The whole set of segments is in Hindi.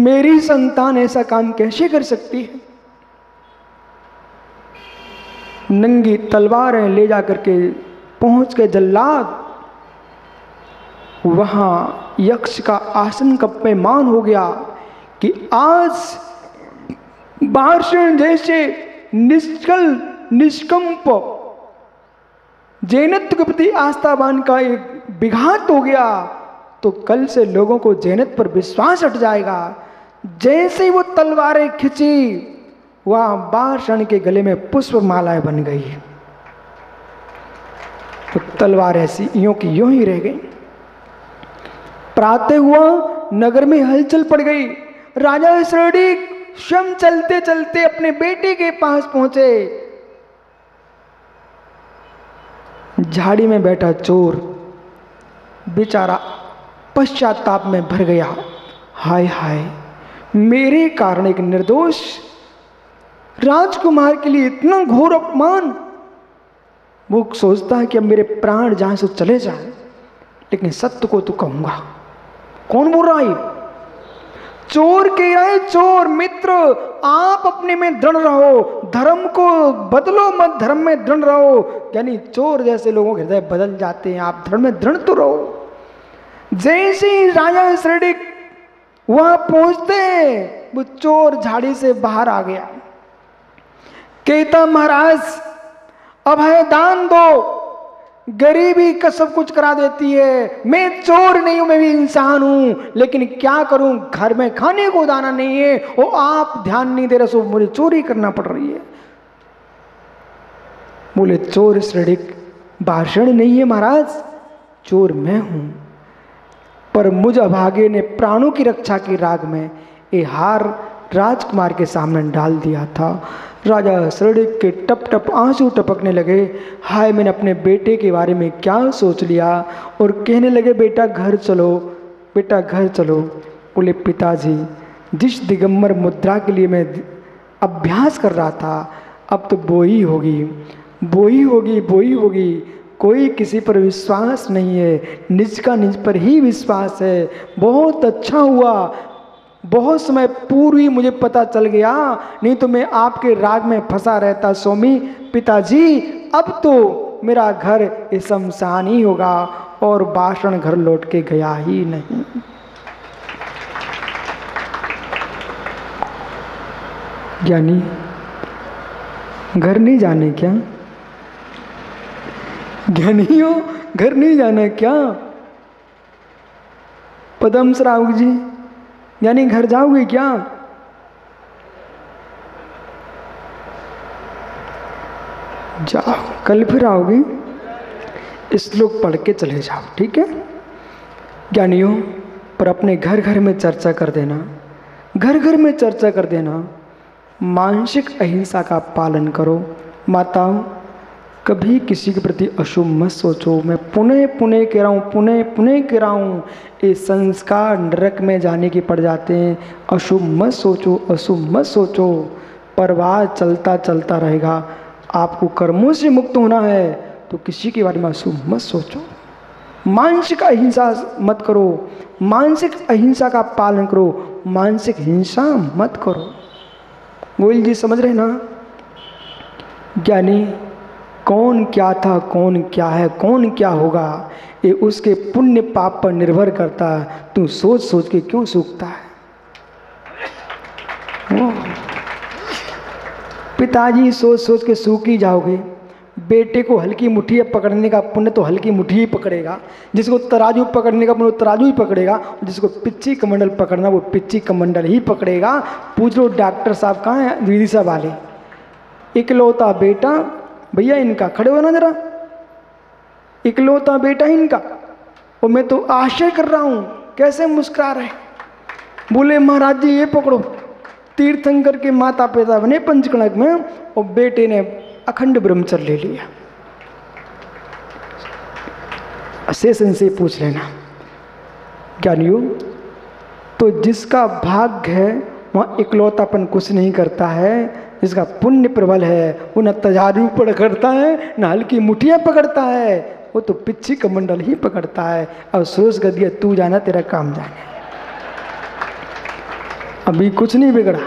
मेरी संतान ऐसा काम कैसे कर सकती है? नंगी तलवारें ले जाकर के पहुंच के जल्लाद, वहां यक्ष का आसन का पैमान हो गया कि आज बार्षण जैसे निष्कल निष्कंप जैनत्व के प्रति आस्थावान का एक विघात हो गया, तो कल से लोगों को जैनत पर विश्वास हट जाएगा। जैसे ही वो तलवारें खिंची, वहां बार्षण के गले में पुष्प मालाएं बन गई, तो तलवार ऐसी यूं की यूं ही रह गई। प्रातः हुआ, नगर में हलचल पड़ गई। राजा शृणिक स्वयं चलते चलते अपने बेटे के पास पहुंचे। झाड़ी में बैठा चोर बेचारा पश्चाताप में भर गया। हाय हाय, मेरे कारण एक निर्दोष राजकुमार के लिए इतना घोर अपमान। वो सोचता है कि अब मेरे प्राण जहां से चले जाए, लेकिन सत्य को तो कहूंगा। कौन बोल रहा है? चोर कह रहा है, चोर मित्र आप अपने में दृढ़ रहो, धर्म को बदलो मत, धर्म में दृढ़ रहो। यानी चोर जैसे लोगों के हृदय बदल जाते हैं, आप धर्म में दृढ़ तो रहो। जैसे ही राजा शृणिक वहां पहुंचते, वो चोर झाड़ी से बाहर आ गया। कहता महाराज अभय दान दो, गरीबी का सब कुछ करा देती है। मैं चोर नहीं हूं, मैं भी इंसान हूं, लेकिन क्या करूं, घर में खाने को दाना नहीं है, और आप ध्यान नहीं दे रहे, सो मुझे चोरी करना पड़ रही है। बोले चोर शृणिक भाषण नहीं है महाराज, चोर मैं हूं, पर मुझ अभागे ने प्राणों की रक्षा की राग में ये हार राजकुमार के सामने डाल दिया था। राजा शृणिक के टप टप आंसू टपकने लगे। हाय, मैंने अपने बेटे के बारे में क्या सोच लिया। और कहने लगे बेटा घर चलो, बेटा घर चलो। बोले पिताजी, जिस दिगंबर मुद्रा के लिए मैं अभ्यास कर रहा था, अब तो बोई होगी, बोई होगी, बोई होगी। कोई किसी पर विश्वास नहीं है, निज का निज पर ही विश्वास है। बहुत अच्छा हुआ, बहुत समय पूर्व ही मुझे पता चल गया, नहीं तो मैं आपके राग में फंसा रहता स्वामी। पिताजी अब तो मेरा घर इस शमशान ही होगा, और बाषण घर लौट के गया ही नहीं। ज्ञानी घर नहीं जाने क्या? ज्ञानियों घर नहीं जाना क्या? पदम राव जी, यानी घर जाओगे क्या? जाओ, कल फिर आओगे, श्लोक पढ़ के चले जाओ, ठीक है ज्ञानियों। पर अपने घर घर में चर्चा कर देना, घर घर में चर्चा कर देना। मानसिक अहिंसा का पालन करो। माताओं, कभी किसी के प्रति अशुभ मत सोचो। मैं पुनः पुनः कह रहा हूँ, पुनः पुनः कह रहा हूँ, ये संस्कार नरक में जाने के पड़ जाते हैं। अशुभ मत सोचो, अशुभ मत सोचो। परिवार चलता चलता रहेगा। आपको कर्मों से मुक्त होना है, तो किसी के बारे में अशुभ मत सोचो। मानसिक अहिंसा मत करो, मानसिक अहिंसा का पालन करो, मानसिक हिंसा मत करो। गोयल जी समझ रहे ना? ज्ञानी कौन क्या था, कौन क्या है, कौन क्या होगा, ये उसके पुण्य पाप पर निर्भर करता है। तू सोच सोच के क्यों सूखता है? पिताजी सोच सोच के सूख ही जाओगे। बेटे को हल्की मुट्ठी पकड़ने का पुण्य तो हल्की मुट्ठी ही पकड़ेगा, जिसको तराजू पकड़ने का पुण्य तराजू ही पकड़ेगा, जिसको पिच्ची कमंडल पकड़ना वो पिच्ची कमंडल ही पकड़ेगा। पूछ लो डॉक्टर साहब कहाँ हैं, विदिशा वाले। इकलौता बेटा भैया इनका, खड़े हो ना जरा, इकलौता बेटा इनका, और मैं तो आश्चर्य कर रहा हूँ कैसे मुस्कुरा रहे। बोले महाराज जी ये पकड़ो, तीर्थंकर के माता पिता बने पंचकणक में, और बेटे ने अखंड ब्रह्मचर्य ले लिया। शेषन से पूछ लेना ज्ञानियों। तो जिसका भाग्य है वहाँ इकलौतापन कुछ नहीं करता है, जिसका पुण्य प्रबल है वो न तजारू पकड़ता है न हल्की मुठियाँ पकड़ता है, वो तो पिच्ची कमंडल ही पकड़ता है। अब सोच गदिया तू जाना, तेरा काम जाने। अभी कुछ नहीं बिगड़ा।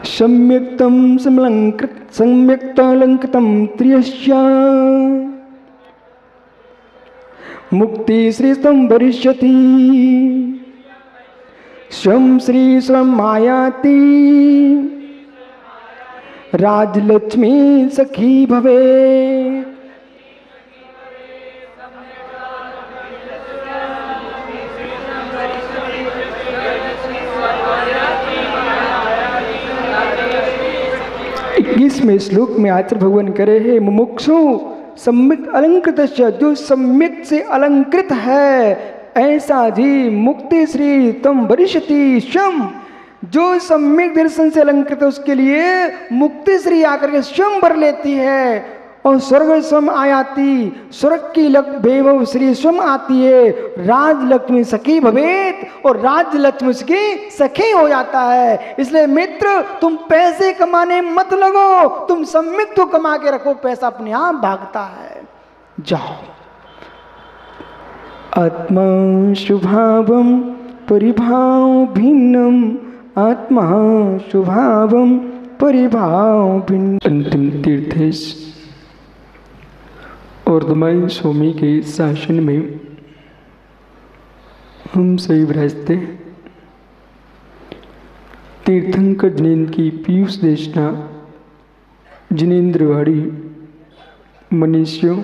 सम्यक्तम सम्यक्तालंकृतम त्रियश्च मुक्ति श्रीस्तम भरिष्यति स्वम श्री स्वम आयाति राजलक्ष्मी सखी भवे। इक्कीसवें श्लोक में आचार्य भगवान करे है मुमुक्षु सम्यक अलंकृत, जो सम्यक से अलंकृत है ऐसा जी मुक्ति श्री तम वरिष्यति स्वयं, जो सम्यक दर्शन से अलंकृत है उसके लिए मुक्ति श्री आकर के स्वयं भर लेती है। और स्वर्ग स्वयं आयाति, स्वर्ग की वैभव श्री स्वयं आती है। राजलक्ष्मी सखी भवेत, और राजलक्ष्मी उसकी सखी हो जाता है। इसलिए मित्र तुम पैसे कमाने मत लगो, तुम सम्यक तो कमा के रखो, पैसा अपने आप भागता है। जाओ। आत्मा शुभावम परिभाव भिन्नम, आत्मा शुभावम परिभाव भिन्न। अंतिम तीर्थेश और दमाई स्वामी के शासन में हम सही विराजते तीर्थंकर जिनेन्द्र की पीयूष देशना जिनेन्द्रवाड़ी मनुष्यों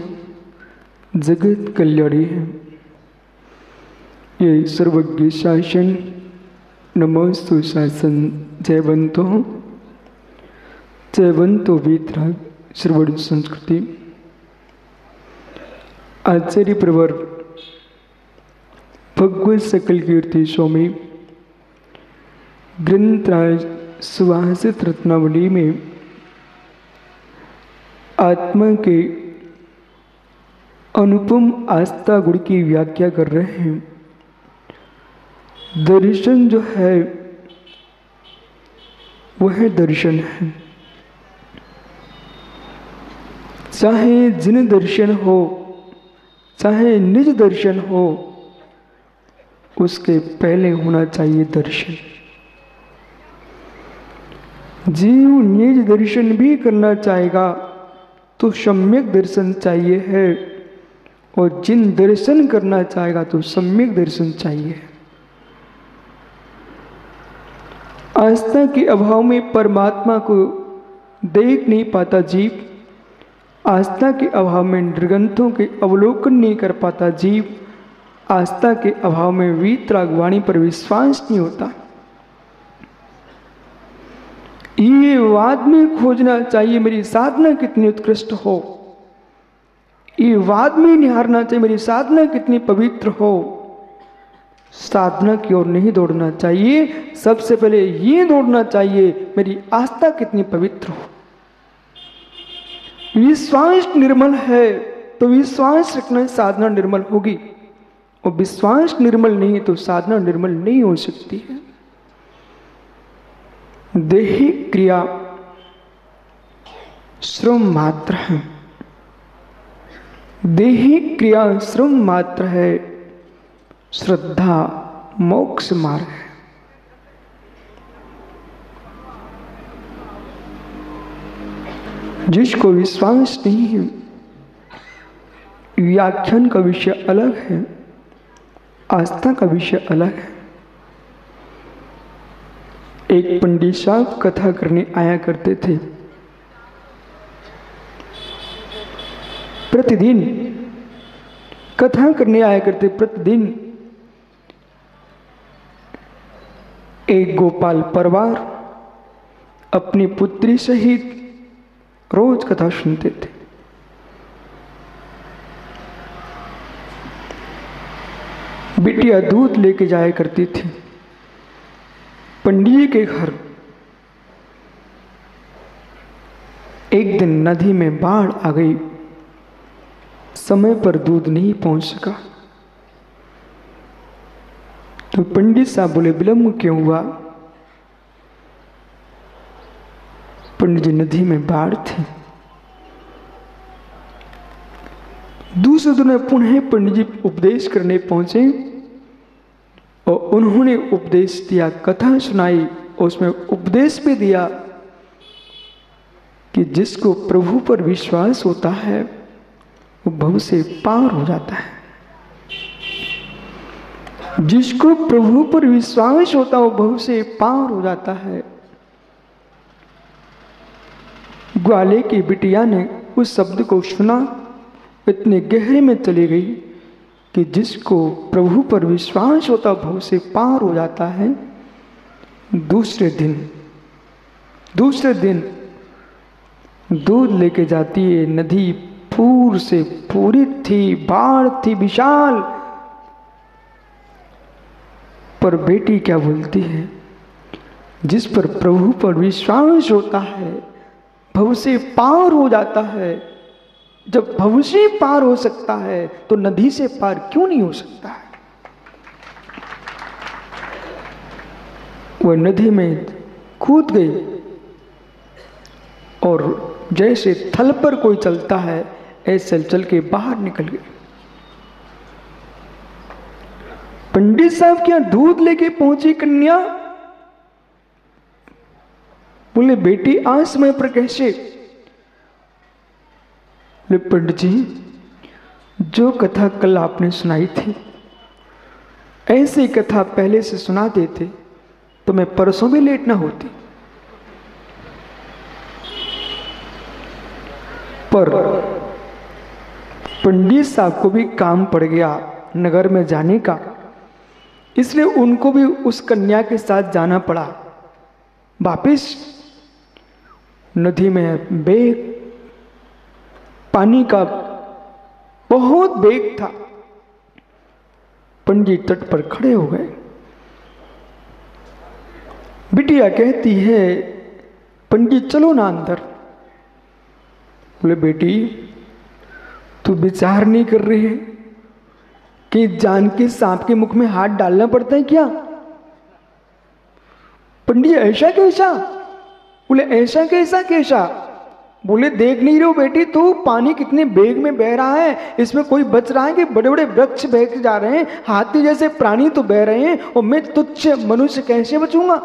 जगत कल्याणी है। ये सर्वज्ञ शासन नमस्तु शासन जयवंतो वीतराग श्रवण संस्कृति। आचार्य प्रवर भगवत सकल कीर्ति स्वामी ग्रंथराज सुभाषित रत्नावली में आत्मा के अनुपम आस्था गुण की व्याख्या कर रहे हैं। दर्शन जो है वह दर्शन है, चाहे जिन दर्शन हो चाहे निज दर्शन हो, उसके पहले होना चाहिए दर्शन। जीव निज दर्शन भी करना चाहेगा तो सम्यक दर्शन चाहिए है, और जिन दर्शन करना चाहेगा तो सम्यक दर्शन चाहिए। आस्था के अभाव में परमात्मा को देख नहीं पाता जीव, आस्था के अभाव में निर्ग्रंथों के अवलोकन नहीं कर पाता जीव, आस्था के अभाव में वीतराग वाणी पर विश्वास नहीं होता। ये वाद में खोजना चाहिए मेरी साधना कितनी उत्कृष्ट हो, ये वाद में निहारना चाहिए मेरी साधना कितनी पवित्र हो। साधना की ओर नहीं दौड़ना चाहिए, सबसे पहले ये दौड़ना चाहिए मेरी आस्था कितनी पवित्र हो। विश्वास निर्मल है तो विश्वास रखना साधना निर्मल होगी, और विश्वास निर्मल नहीं तो साधना निर्मल नहीं हो सकती है। देही क्रिया श्रम मात्र है, देही क्रिया श्रम मात्र है, श्रद्धा मोक्ष मार्ग है। जिसको विश्वास नहीं है, व्याख्यान का विषय अलग है, आस्था का विषय अलग है। एक पंडित साहब कथा करने आया करते थे। प्रतिदिन कथा करने आया करते, प्रतिदिन एक गोपाल परिवार अपनी पुत्री सहित रोज कथा सुनते थे। बिटिया दूध लेके जाया करती थी पंडित के घर। एक दिन नदी में बाढ़ आ गई, समय पर दूध नहीं पहुंच सका, तो पंडित साहब बोले विलंब क्यों हुआ? पंडित जी नदी में बाढ़ थी। दूसरे दिन पुनः पंडित जी उपदेश करने पहुंचे और उन्होंने उपदेश दिया, कथा सुनाई, उसमें उपदेश भी दिया कि जिसको प्रभु पर विश्वास होता है वो भव से पार हो जाता है। जिसको प्रभु पर विश्वास होता है वो भव से पार हो जाता है। ग्वाले की बिटिया ने उस शब्द को सुना, इतने गहरे में चली गई कि जिसको प्रभु पर विश्वास होता भव से पार हो जाता है। दूसरे दिन दूध लेके जाती है। नदी पूर से पूरी थी, बाढ़ थी विशाल, पर बेटी क्या बोलती है, जिस पर प्रभु पर विश्वास होता है भव से पार हो जाता है। जब भव से पार हो सकता है तो नदी से पार क्यों नहीं हो सकता है। वह नदी में कूद गई और जैसे थल पर कोई चलता है ऐसे चल के बाहर निकल गई। पंडित साहब के यहां दूध लेके पहुंची कन्या। बोले बेटी आज समय पर कैसे? बोले पंडित जी, जो कथा कल आपने सुनाई थी ऐसी कथा पहले से सुना देते तो मैं परसों भी लेट ना होती। पर पंडित साहब को भी काम पड़ गया नगर में जाने का, इसलिए उनको भी उस कन्या के साथ जाना पड़ा। वापिस नदी में बेग, पानी का बहुत बेग था। पंडित तट पर खड़े हो गए। बिटिया कहती है पंडित चलो ना अंदर। बोले बेटी तू विचार नहीं कर रही है कि जान के सांप के मुख में हाथ डालना पड़ता है क्या? पंडित ऐसा कैसा? बोले ऐसा कैसा कैसा? बोले देख नहीं रहे हो बेटी तू पानी कितने बेग में बह रहा है, इसमें कोई बच रहा है कि बड़े बड़े वृक्ष बह के जा रहे हैं, हाथी जैसे प्राणी तो बह रहे हैं और मैं तुच्छ मनुष्य कैसे बचूंगा?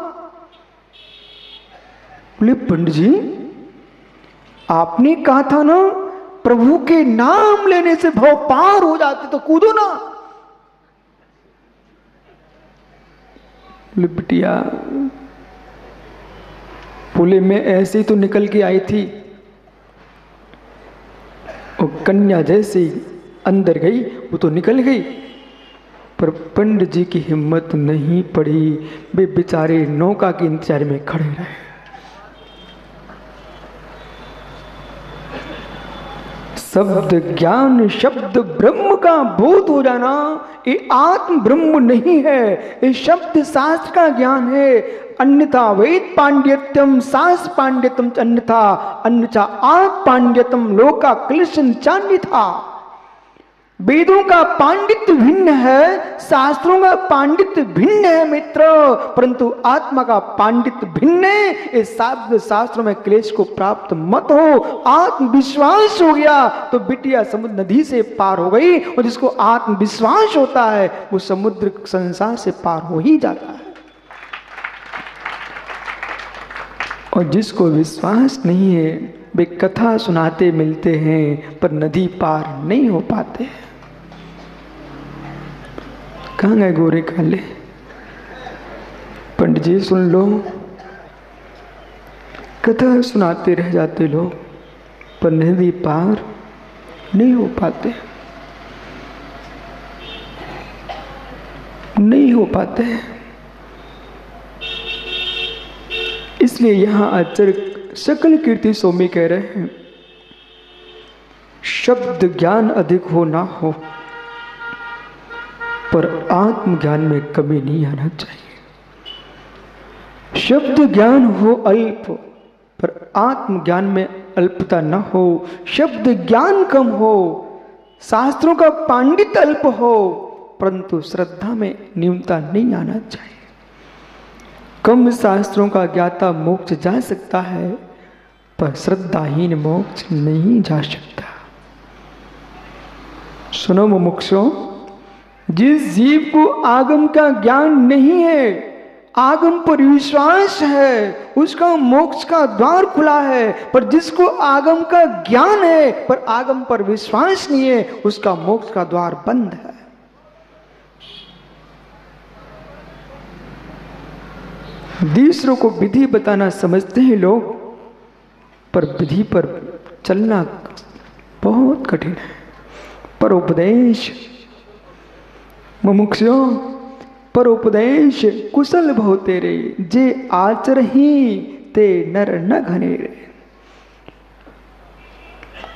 बोले पंडित जी आपने कहा था ना प्रभु के नाम लेने से भव पार हो जाते, तो कूदो ना। बोले बिटिया, बोले मैं ऐसे ही तो निकल के आई थी। और कन्या जैसे ही अंदर गई वो तो निकल गई, पर पंडित जी की हिम्मत नहीं पड़ी। वे बेचारे नौका के इंतजार में खड़े रहे। शब्द ज्ञान, शब्द ब्रह्म का बोध हो जाना, ये आत्म ब्रह्म नहीं है, ये शब्द शास्त्र का ज्ञान है। अन्यथा वेद पांडित्यम शास्त्र पांडित्यम अन्यथा अन्यथा आप पांडित्यम लोका क्लेशन चान्यथा। वेदों का पांडित्य भिन्न है, शास्त्रों का पांडित्य भिन्न है मित्र, परंतु आत्मा का पांडित्य भिन्न है। इस शास्त्रों में क्लेश को प्राप्त मत हो। आत्मविश्वास हो गया तो बिटिया समुद्र नदी से पार हो गई, और जिसको आत्मविश्वास होता है वो समुद्र संसार से पार हो ही जाता है। और जिसको विश्वास नहीं है वे कथा सुनाते मिलते हैं पर नदी पार नहीं हो पाते। कहाँ गए गोरे काले? पंडित जी सुन लो, कथा सुनाते रह जाते लोग पर नदी पार नहीं हो पाते, नहीं हो पाते। इसलिए यहां आचार्य सकल कीर्ति स्वामी कह रहे हैं शब्द ज्ञान अधिक हो ना हो पर आत्मज्ञान में कमी नहीं आना चाहिए। शब्द ज्ञान हो अल्प पर आत्मज्ञान में अल्पता न हो। शब्द ज्ञान कम हो, शास्त्रों का पांडित्य अल्प हो, परंतु श्रद्धा में न्यूनता नहीं आना चाहिए। कम शास्त्रों का ज्ञाता मोक्ष जा सकता है पर श्रद्धाहीन मोक्ष नहीं जा सकता। सुनो मुमुक्षुओं, जिस जीव को आगम का ज्ञान नहीं है, आगम पर विश्वास है, उसका मोक्ष का द्वार खुला है। पर जिसको आगम का ज्ञान है पर आगम पर विश्वास नहीं है, उसका मोक्ष का द्वार बंद है। दूसरों को विधि बताना समझते हैं लोग, पर विधि पर चलना बहुत कठिन है। पर उपदेश मुमुक्षो पर उपदेश कुशल भव तेरे, जे आचरही ते नर न घनेरे।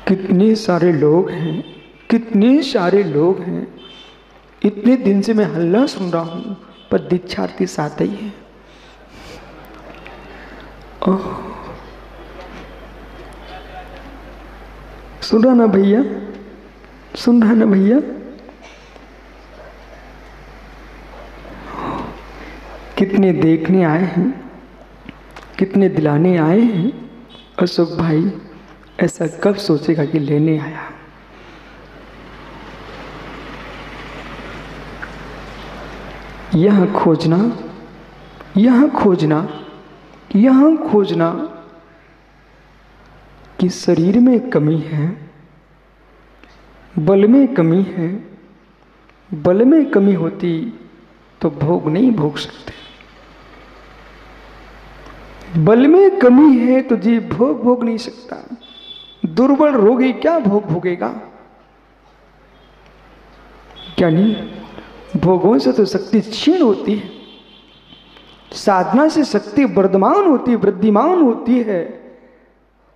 कितने सारे लोग हैं, कितने सारे लोग हैं। इतने दिन से मैं हल्ला सुन रहा हूं, पर दीक्षार्थी साथ ही है। सुन रहा ना भैया, सुन रहा ना भैया। कितने देखने आए हैं, कितने दिलाने आए हैं। अशोक भाई ऐसा कब सोचेगा कि लेने आया। यहां खोजना, यहां खोजना, यहां खोजना कि शरीर में कमी है, बल में कमी है। बल में कमी होती तो भोग नहीं भोग सकते। बल में कमी है तो जीव भोग भोग नहीं सकता। दुर्बल रोगी क्या भोग भोगेगा। क्या नहीं, भोगों से तो शक्ति क्षीण होती है, साधना से शक्ति वर्धमान होती, वृद्धिमान होती है।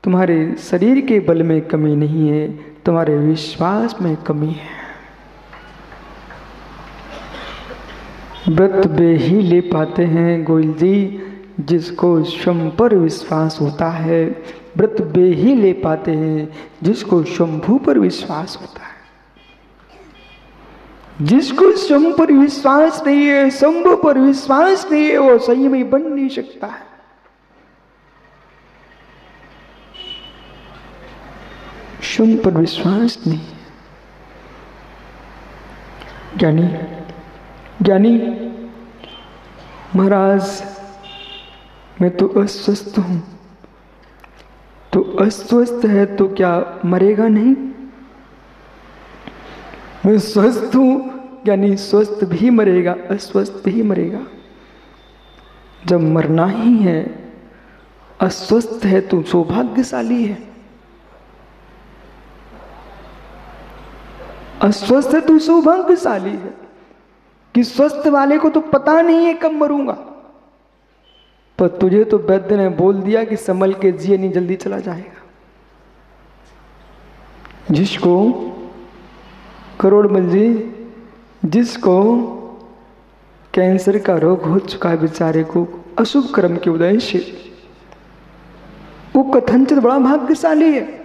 तुम्हारे शरीर के बल में कमी नहीं है, तुम्हारे विश्वास में कमी है। व्रत वे ही ले पाते हैं गोयल जी जिसको स्वयं पर विश्वास होता है। व्रत वे ही ले पाते हैं जिसको शंभु पर विश्वास होता है। जिसको स्वयं पर विश्वास नहीं है, शंभु पर विश्वास नहीं है, वो संयमी बन नहीं सकता है। स्वयं पर विश्वास नहीं। ज्ञानी ज्ञानी महाराज मैं तो अस्वस्थ हूं। तो अस्वस्थ है तो क्या मरेगा नहीं। मैं स्वस्थ हूं, यानी स्वस्थ भी मरेगा, अस्वस्थ भी मरेगा। जब मरना ही है, अस्वस्थ है तो सौभाग्यशाली है। अस्वस्थ है तो सौभाग्यशाली है कि स्वस्थ वाले को तो पता नहीं है कब मरूंगा। पर तुझे तो वैद्य ने बोल दिया कि संभल के जिए, नहीं जल्दी चला जाएगा। जिसको करोड़मल जी, जिसको कैंसर का रोग हो चुका है बेचारे को अशुभ कर्म के उदय से, वो कथनचित बड़ा भाग्यशाली है।